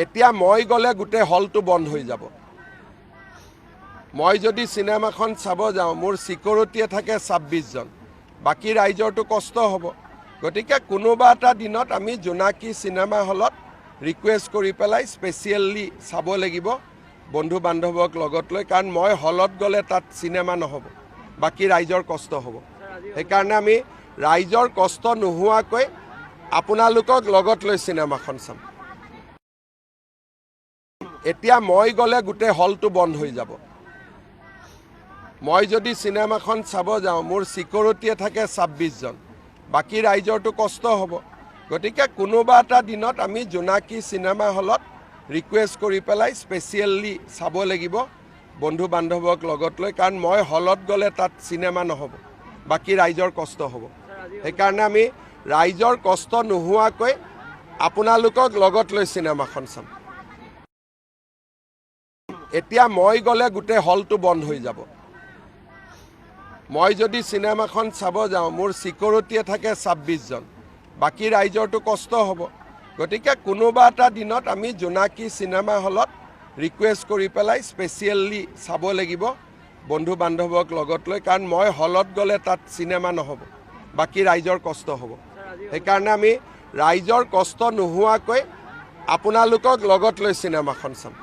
এতিয়া মই গ'লে গোটেই হলটো বন্ধ হৈ যাব। মই যদি চিনেমাখন চাব যাওঁ মোৰ সিকিউৰিটিয়ে থাকে 26 জন, বাকী ৰাইজৰটো কষ্ট হ'ব। গতিকে কোনোবা এটা দিনত আমি জোনাকী চিনেমা হলত ৰিকুৱেষ্ট কৰি পেলাই স্পেচিয়েলি চাব লাগিব বন্ধু বান্ধৱক লগত লৈ, কাৰণ মই হলত গ'লে তাত চিনেমা নহ'ব, বাকী ৰাইজৰ কষ্ট হ'ব। সেইকাৰণে আমি ৰাইজৰ কষ্ট নোহোৱাকৈ আপোনালোকক লগত লৈ চিনেমাখন চাম। এতিয়া মই গ'লে গোটেই হলটো বন্ধ হৈ যাব। মই যদি চিনেমাখন চাব যাওঁ মোৰ সিকিউৰিটিয়ে থাকে 26 জন, বাকী ৰাইজৰটো কষ্ট হ'ব। গতিকে কোনোবা এটা দিনত আমি জোনাকী চিনেমা হলত ৰিকুৱেষ্ট কৰি পেলাই স্পেচিয়েলি চাব লাগিব বন্ধু বান্ধৱক লগত লৈ, কাৰণ মই হলত গ'লে তাত চিনেমা নহ'ব, বাকী ৰাইজৰ কষ্ট হ'ব। সেইকাৰণে আমি ৰাইজৰ কষ্ট নোহোৱাকৈ আপোনালোকক লগত লৈ চিনেমাখন চাম। এতিয়া মই গ'লে গোটেই হলটো বন্ধ হৈ যাব। মই যদি চিনেমাখন চাব যাওঁ মোৰ সিকিউৰিটিয়ে থাকে 26 জন, বাকী ৰাইজৰটো কষ্ট হ'ব। গতিকে কোনোবা এটা দিনত আমি জোনাকী চিনেমা হলত ৰিকুৱেষ্ট কৰি পেলাই স্পেচিয়েলি চাব লাগিব বন্ধু বান্ধৱক লগত লৈ, কাৰণ মই হলত গ'লে তাত চিনেমা নহ'ব, বাকী ৰাইজৰ কষ্ট হ'ব। সেইকাৰণে আমি ৰাইজৰ কষ্ট নোহোৱাকৈ আপোনালোকক লগত লৈ চিনেমাখন চাম।